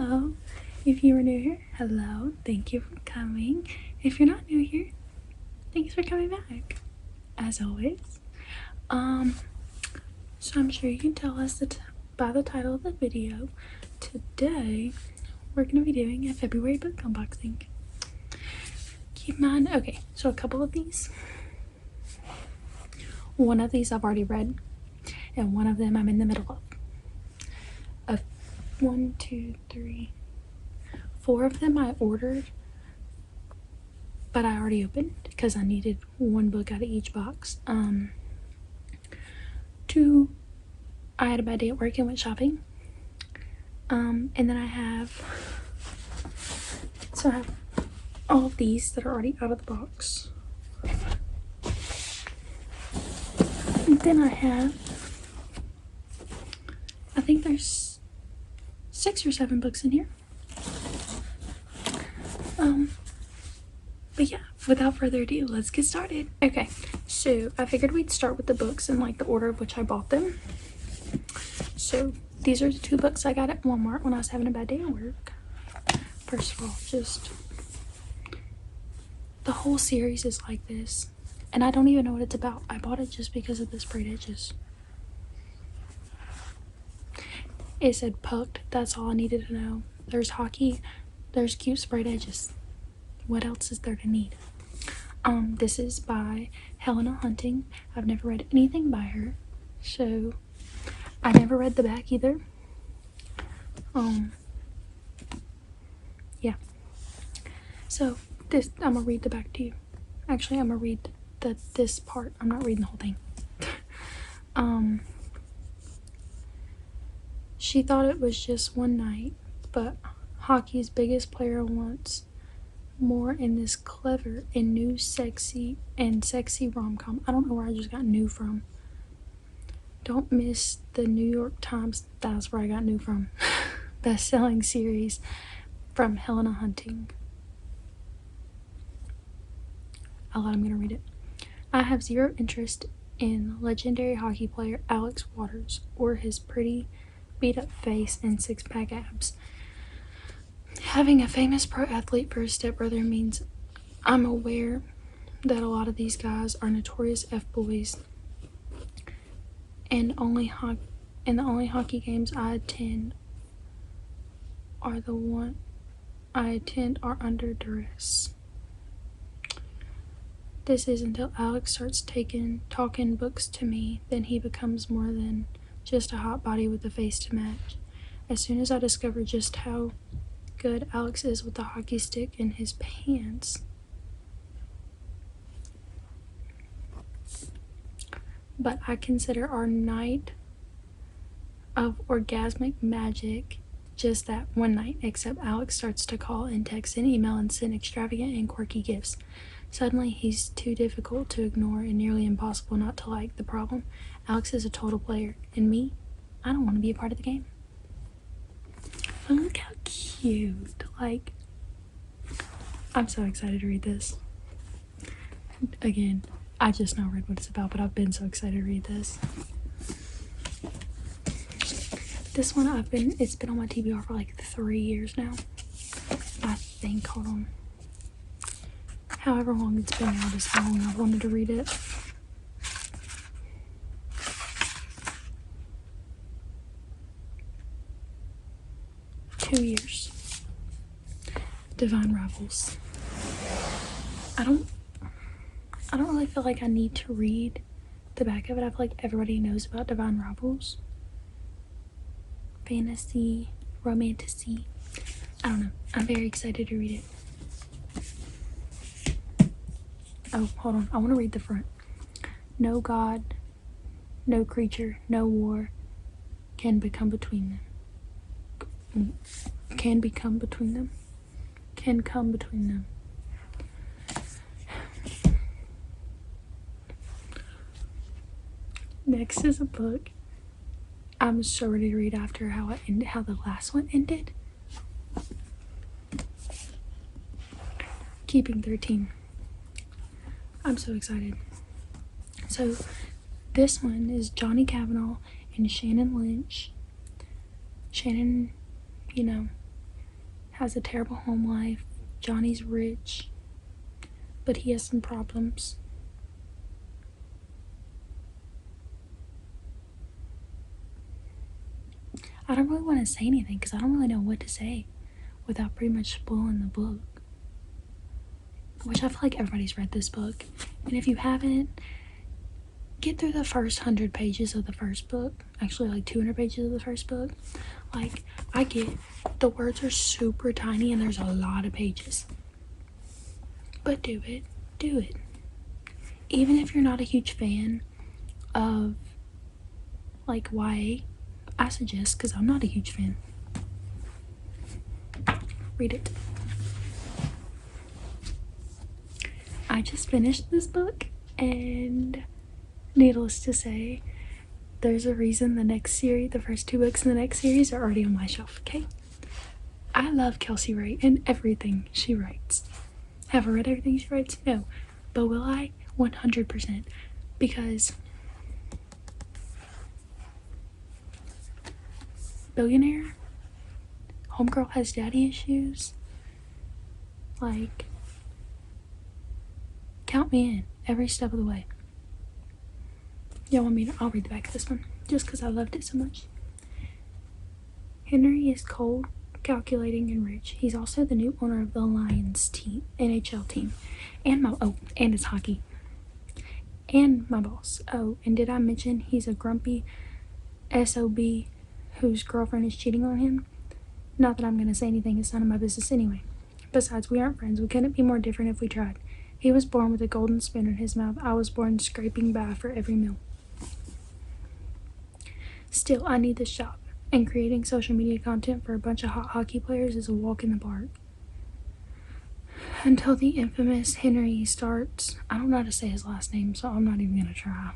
So, if you are new here, hello, thank you for coming. If you're not new here, thanks for coming back, as always. So I'm sure you can tell us that by the title of the video, today we're going to be doing a February book unboxing. Keep in mind, okay, so a couple of these. One of these I've already read, and one of them I'm in the middle of. 1, 2, 3, 4 of them I ordered, but I already opened because I needed one book out of each box. 2, I had a bad day at work and went shopping. And then I have all of these that are already out of the box. And then I think there's 6 or 7 books in here. But yeah, without further ado, let's get started. Okay, so I figured we'd start with the books in like the order of which I bought them. So these are the 2 books I got at Walmart when I was having a bad day at work. First of all, just the whole series is like this, and I don't even know what it's about. I bought it just because of the sprayed edges. It said Pucked, that's all I needed to know. There's hockey, there's cute sprayed edges. What else is there to need? This is by Helena Hunting. I've never read anything by her, so I never read the back either. Yeah. So this, I'm gonna read the back to you. Actually, I'm gonna read this part. I'm not reading the whole thing. She thought it was just one night, but hockey's biggest player wants more in this clever and new sexy rom-com. I don't know where I just got new from. Don't miss the New York Times, that's where I got new from, best-selling series from Helena Hunting. I'm gonna read it. I have zero interest in legendary hockey player Alex Waters or his pretty beat-up face and six-pack abs. Having a famous pro athlete for a stepbrother means I'm aware that a lot of these guys are notorious F-boys, and the only hockey games I attend are under duress. This is until Alex starts talking books to me, then he becomes more than just a hot body with a face to match. As soon as I discover just how good Alex is with the hockey stick in his pants, but I consider our night of orgasmic magic just that one night, except Alex starts to call and text and email and send extravagant and quirky gifts. Suddenly he's too difficult to ignore and nearly impossible not to like. The problem, Alex is a total player, and me, I don't want to be a part of the game. But look how cute. Like, I'm so excited to read this. Again, I just now read what it's about, but I've been so excited to read this. This one it's been on my TBR for like 3 years now, I think. Hold on. However long it's been out is how long I've wanted to read it. Two years. Divine Rivals. I don't really feel like I need to read the back of it. I feel like everybody knows about Divine Rivals. Fantasy, romantasy. I don't know. I'm very excited to read it. Oh, hold on. I want to read the front. No God, no creature, no war can become between them. Can come between them. Next is a book I'm so ready to read after how the last one ended. Keeping 13. I'm so excited. So this one is Johnny Kavanaugh and Shannon Lynch. Shannon, you know, has a terrible home life. Johnny's rich, but he has some problems. I don't really want to say anything because I don't really know what to say without pretty much spoiling the book. Which I feel like everybody's read this book. And if you haven't, get through the first 100 pages of the first book. Actually, like 200 pages of the first book. Like, I get the words are super tiny and there's a lot of pages. But do it. Do it. Even if you're not a huge fan of, like, YA, I suggest, because I'm not a huge fan. Read it. I just finished this book, and needless to say, there's a reason the next series, the first 2 books in the next series are already on my shelf, okay? I love Kelsey Wright and everything she writes. Have I read everything she writes? No. But will I? 100%. Because billionaire, homegirl has daddy issues, like, count me in every step of the way. Y'all want me to? I'll read the back of this one just because I loved it so much. Henry is cold, calculating, and rich. He's also the new owner of the Lions team, NHL team, and and it's hockey. And my boss. Oh, and did I mention he's a grumpy SOB whose girlfriend is cheating on him? Not that I'm gonna say anything, it's none of my business anyway. Besides, we aren't friends. We couldn't be more different if we tried. He was born with a golden spoon in his mouth. I was born scraping by for every meal. Still, I need this job, and creating social media content for a bunch of hot hockey players is a walk in the park. Until the infamous Henry starts, I don't know how to say his last name, so I'm not even gonna try,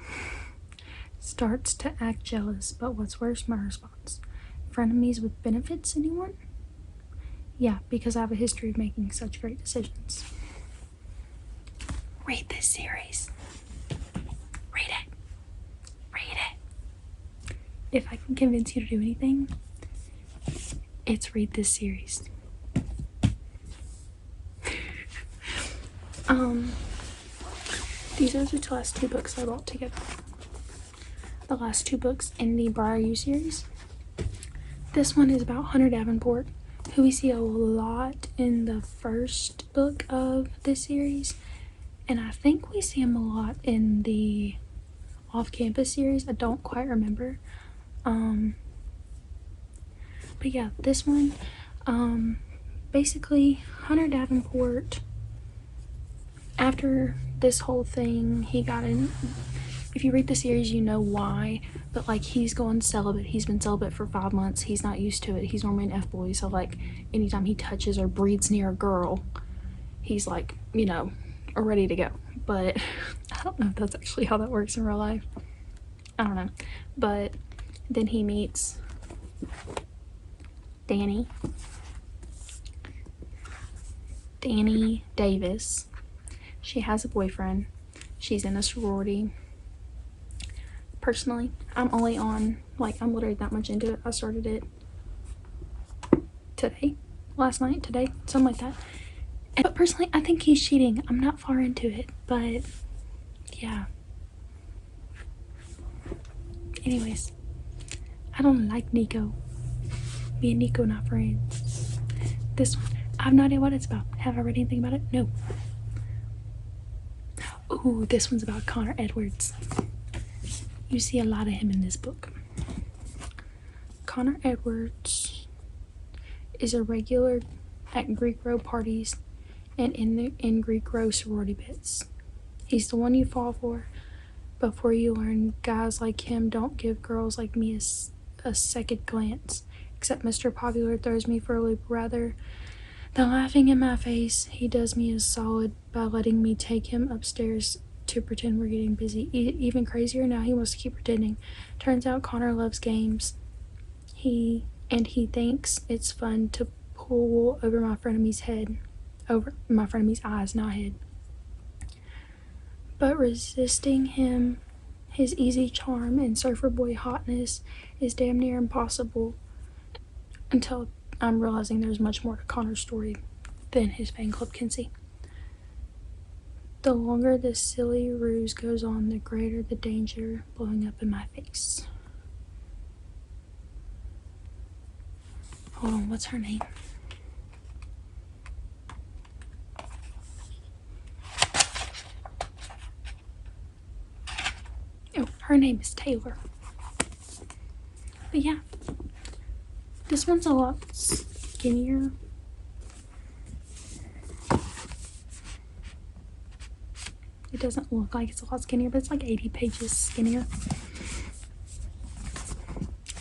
starts to act jealous. But what's worse, my response. Frenemies with benefits, anyone? Yeah, because I have a history of making such great decisions. Read this series. Read it. Read it. If I can convince you to do anything, it's read this series. These are the last 2 books I bought together. The last 2 books in the Briar U series. This one is about Hunter Davenport, who we see a lot in the first book of this series, and I think we see him a lot in the Off-Campus series. I don't quite remember. But yeah, this one, basically Hunter Davenport, after this whole thing, he got in. If you read the series, you know why, but like, he's going celibate. He's been celibate for 5 months. He's not used to it. He's normally an F-boy, so like, anytime he touches or breathes near a girl, he's like, you know, ready to go. But I don't know if that's actually how that works in real life. I don't know. But then he meets Danny Davis. She has a boyfriend. She's in a sorority. Personally, I'm only on, like, I'm literally that much into it. I started it today, last night, today, something like that. But personally, I think he's cheating. I'm not far into it, but yeah. Anyways, I don't like Nico. Me and Nico not friends. This one, I have no idea what it's about. Have I read anything about it? No. Ooh, this one's about Connor Edwards. You see a lot of him in this book. Connor Edwards is a regular at Greek row parties and in Greek row sorority bits. He's the one you fall for before you learn guys like him don't give girls like me a second glance. Except Mr. Popular throws me for a loop. Rather than laughing in my face, he does me a solid by letting me take him upstairs to pretend we're getting busy. Even crazier now, he wants to keep pretending. Turns out Connor loves games. He thinks it's fun to pull wool over my frenemy's head. Over my frenemy's eyes, not head. But resisting him, his easy charm and surfer boy hotness is damn near impossible until I'm realizing there's much more to Connor's story than his fan club can see. The longer this silly ruse goes on, the greater the danger blowing up in my face. Hold on, what's her name? Oh, her name is Taylor. But yeah, this one's a lot skinnier. It doesn't look like it's a lot skinnier, but it's like 80 pages skinnier.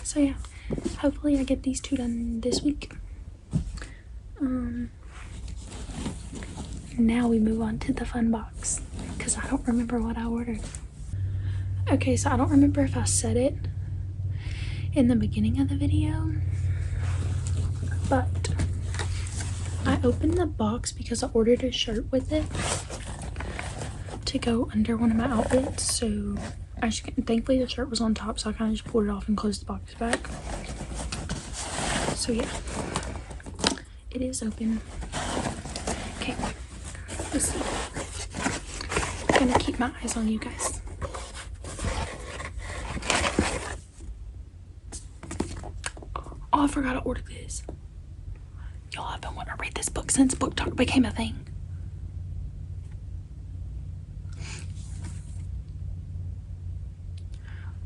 So yeah, hopefully I get these two done this week. Now we move on to the fun box, because I don't remember what I ordered. Okay, so I don't remember if I said it in the beginning of the video, but I opened the box because I ordered a shirt with it to go under one of my outfits. So thankfully the shirt was on top, so I kind of just pulled it off and closed the box back. So yeah, it is open. Okay, let's see. I'm gonna keep my eyes on you guys. Oh, I forgot to order this. Y'all, I've been wanting to read this book since Book Talk became a thing.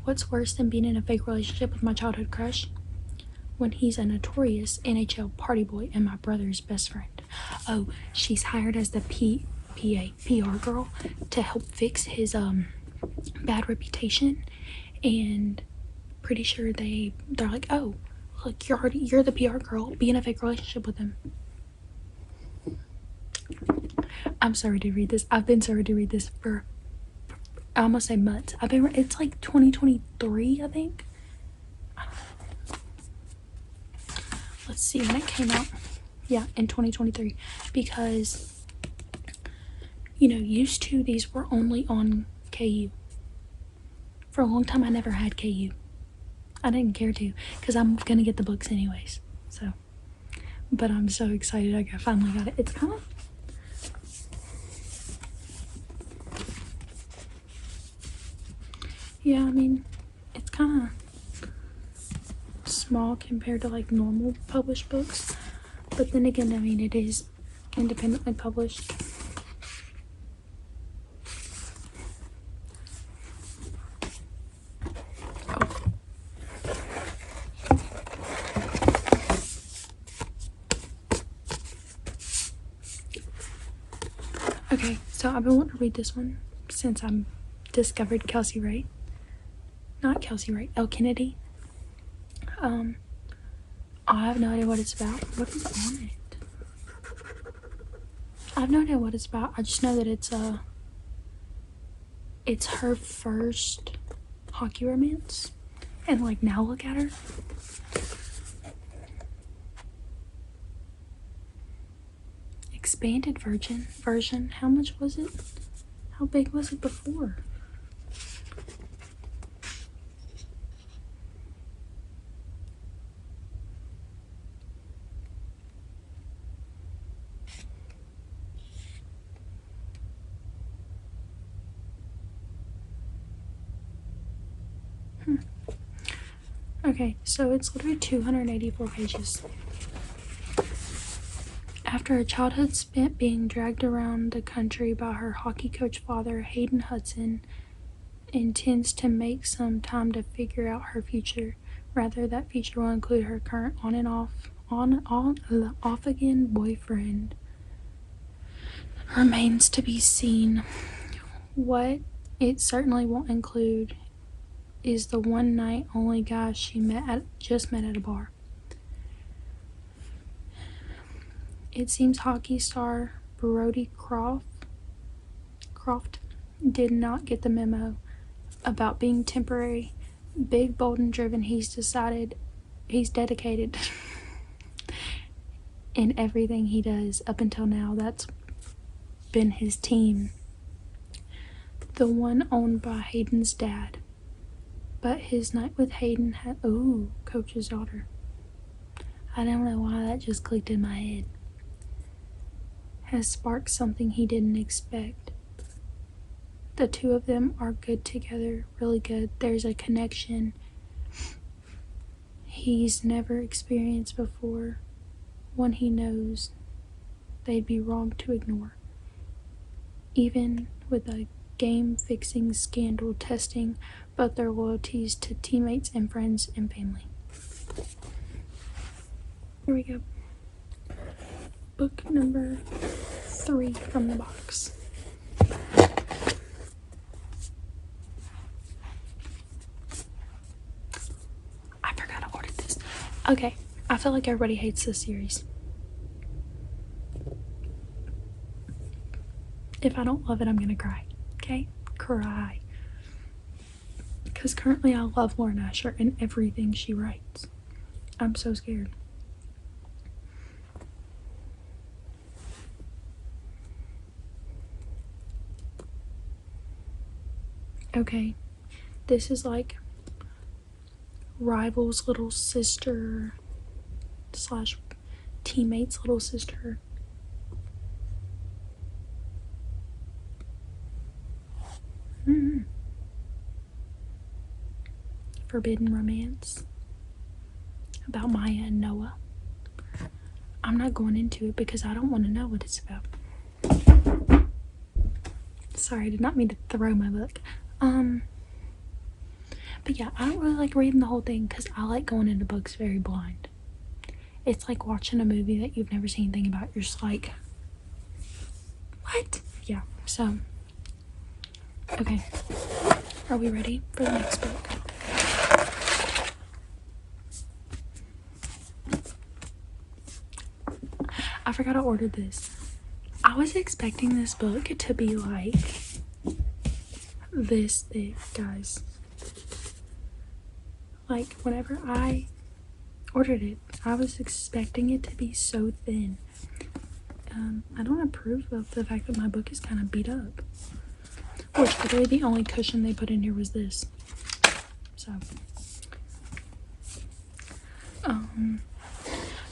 What's worse than being in a fake relationship with my childhood crush? When he's a notorious NHL party boy and my brother's best friend. Oh, she's hired as the PR girl to help fix his bad reputation, and pretty sure they're like, oh, look, you're the PR girl, be in a fake relationship with him. I'm sorry to read this. I've been sorry to read this for I almost say months. It's like 2023, I think. Let's see when it came out. Yeah, in 2023. Because, you know, used to these were only on KU. For a long time, I never had KU. I didn't care to, because I'm gonna get the books anyways. So, but I'm so excited I finally got it. It's kind of yeah, I mean, it's kind of small compared to like normal published books, but then again, I mean, it is independently published. Oh. Okay, so I've been wanting to read this one since I discovered Kelsey Wright. Not Kelsey Wright, Elle Kennedy. I have no idea what it's about. What is on it? I have no idea what it's about. I just know that it's her first hockey romance, and like now look at her. Expanded version. How much was it? How big was it before? Okay, so it's literally 284 pages. After a childhood spent being dragged around the country by her hockey coach father, Hayden Hudson intends to make some time to figure out her future. Rather, that future will include her current on and off again boyfriend. Remains to be seen. What it certainly won't include is the one night only guy she just met at a bar. It seems hockey star Brody Croft did not get the memo about being temporary. Big, bold, and driven, he's dedicated in everything he does. Up until now, that's been his team, the one owned by Hayden's dad. But his night with Hayden coach's daughter. I don't know why that just clicked in my head. Has sparked something he didn't expect. The two of them are good together, really good. There's a connection he's never experienced before, one he knows they'd be wrong to ignore. Even with a game-fixing scandal testing both their loyalties to teammates and friends and family. Here we go. Book number 3 from the box. I forgot I ordered this. Okay, I feel like everybody hates this series. If I don't love it, I'm gonna cry. Okay? Cry. Because currently I love Lauren Asher and everything she writes. I'm so scared. Okay, this is like rival's little sister slash teammate's little sister. Forbidden romance about Maya and Noah. I'm not going into it because I don't want to know what it's about. Sorry, I did not mean to throw my book. But yeah, I don't really like reading the whole thing because I like going into books very blind. It's like watching a movie that you've never seen anything about. You're just like, what? Yeah, so, okay. Are we ready for the next book? I forgot I ordered this. I was expecting this book to be like this thick, guys. Like, whenever I ordered it, I was expecting it to be so thin. I don't approve of the fact that my book is kind of beat up. Which, literally, the only cushion they put in here was this. So,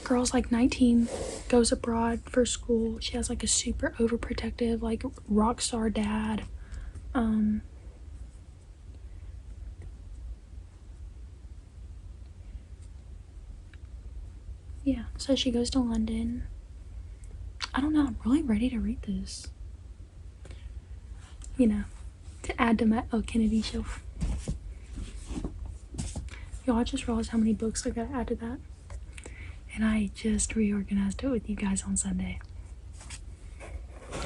girl's like 19, goes abroad for school. She has like a super overprotective, like, rock star dad. Yeah, so she goes to London. I don't know, I'm really ready to read this. You know, to add to my El Kennedy shelf. Y'all, I just realized how many books I gotta add to that. And I just reorganized it with you guys on Sunday.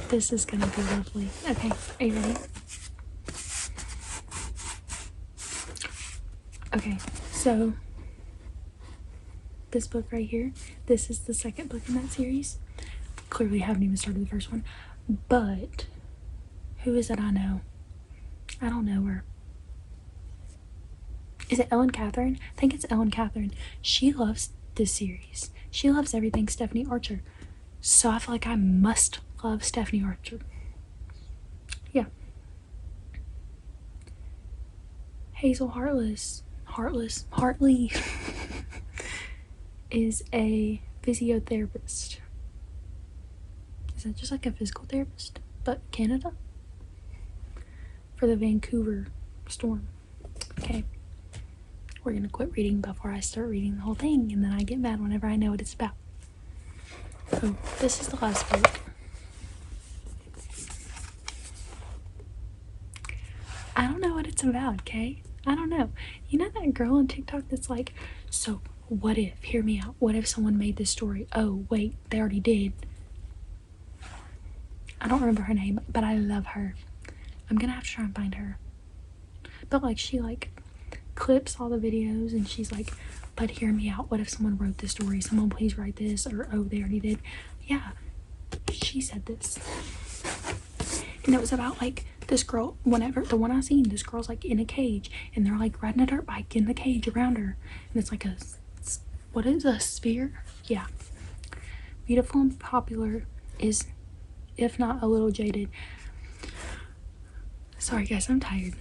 This is gonna be lovely. Okay, are you ready? Okay, so this book right here, this is the second book in that series. Clearly haven't even started the first one. But who is it I know? I don't know her. Is it Ellen Catherine? I think it's Ellen Catherine. She loves this series. She loves everything Stephanie Archer. So I feel like I must love Stephanie Archer. Yeah. Hazel Hartley is a physiotherapist. Is that just like a physical therapist? But Canada? For the Vancouver storm. Okay. We're gonna quit reading before I start reading the whole thing, and then I get mad whenever I know what it's about. Oh, this is the last book. I don't know what it's about, okay? I don't know. You know that girl on TikTok that's like, so what if, hear me out, what if someone made this story? Oh, wait, they already did. I don't remember her name, but I love her. I'm gonna have to try and find her. But like, she like clips all the videos and she's like, but hear me out, what if someone wrote this story? Someone please write this. Or, oh, they already did. Yeah, she said this. And it was about like this girl, whenever the one I seen, this girl's like in a cage and they're like riding a dirt bike in the cage around her, and it's like a, what is a sphere? Yeah. Beautiful and Popular is, if not a little jaded. Sorry guys, I'm tired.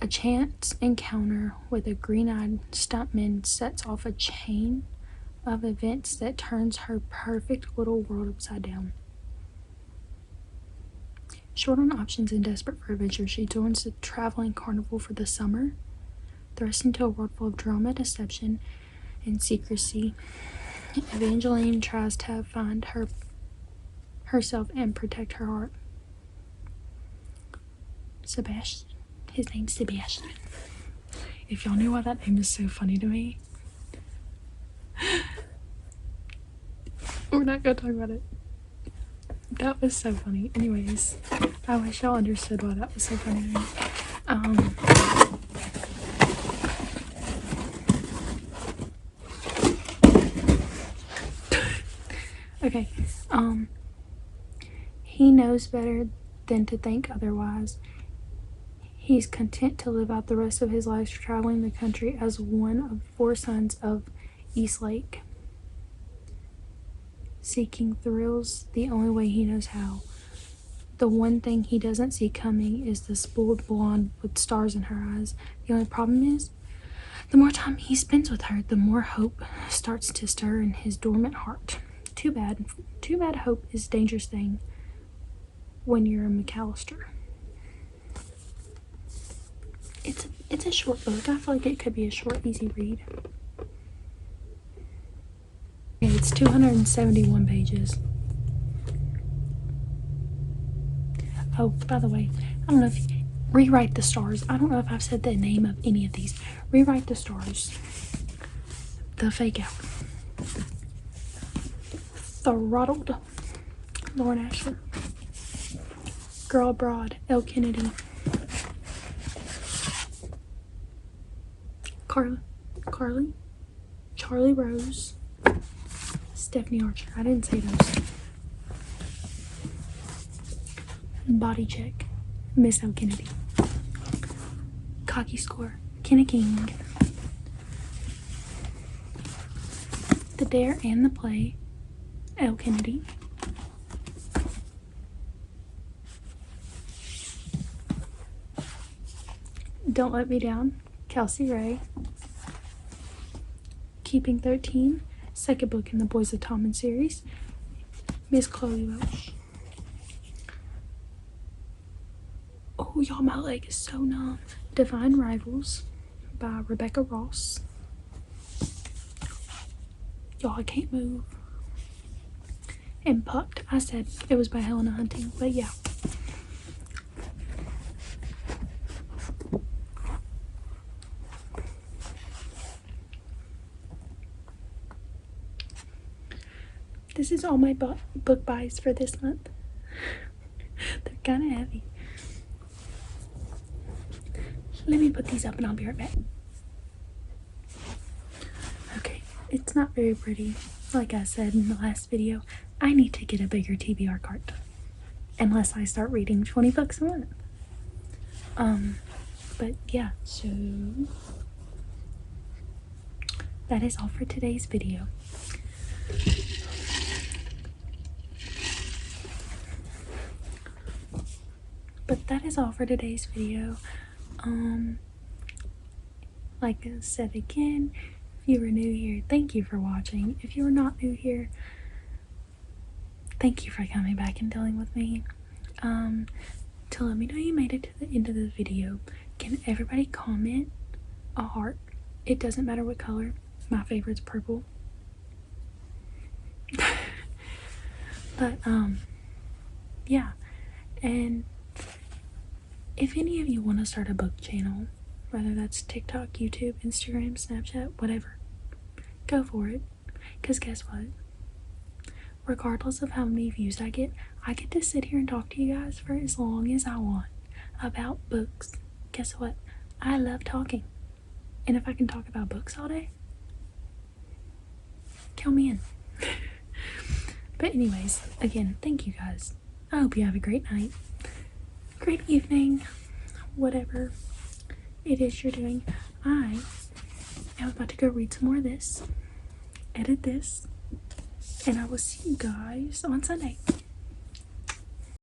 A chance encounter with a green-eyed stuntman sets off a chain of events that turns her perfect little world upside down. Short on options and desperate for adventure, she joins the traveling carnival for the summer. Thrust into a world full of drama, deception, and secrecy, Evangeline tries to find herself and protect her heart. Sebastian. His name's Sebastian. If y'all knew why that name is so funny to me. We're not gonna talk about it. That was so funny. Anyways, I wish y'all understood why that was so funny to me. Okay. He knows better than to think otherwise. He's content to live out the rest of his life traveling the country as one of 4 sons of Eastlake, seeking thrills the only way he knows how. The one thing he doesn't see coming is the spoiled blonde with stars in her eyes. The only problem is, the more time he spends with her, the more hope starts to stir in his dormant heart. Too bad hope is a dangerous thing when you're a McAllister. It's a short book. I feel like it could be a short, easy read. Okay, it's 271 pages. Oh, by the way, I don't know if Rewrite the Stars. I don't know if I've said the name of any of these. Rewrite the Stars. The Fake Out. Throttled. Lauren Asher. Girl Abroad. Elle Kennedy. Charlie Rose. Stephanie Archer. I didn't say those. Body Check. Miss Elle Kennedy. Cocky Score. Kenna King. The Dare and the Play. Elle Kennedy. Don't Let Me Down. Kelsey Ray. Keeping 13. Second book in the Boys of Tommen series. Miss Chloe Welch. Oh, y'all, my leg is so numb. Divine Rivals by Rebecca Ross. Y'all, I can't move. And Pucked. I said it was by Helena Hunting, but yeah. This is all my book buys for this month. They're kind of heavy. Let me put these up and I'll be right back. Okay, it's not very pretty. Like I said in the last video, I need to get a bigger TBR cart. Unless I start reading 20 books a month. But yeah, so that is all for today's video. But that is all for today's video. Like I said again, if you were new here, thank you for watching. If you were not new here, thank you for coming back and dealing with me. To let me know you made it to the end of the video, can everybody comment a heart? It doesn't matter what color. My favorite's purple. But yeah, and if any of you want to start a book channel, whether that's TikTok, YouTube, Instagram, Snapchat, whatever, go for it. Because guess what? Regardless of how many views I get to sit here and talk to you guys for as long as I want about books. Guess what? I love talking. And if I can talk about books all day, count me in. But anyways, again, thank you guys. I hope you have a great night, great evening, whatever it is you're doing. I am about to go read some more of this, edit this, and I will see you guys on Sunday.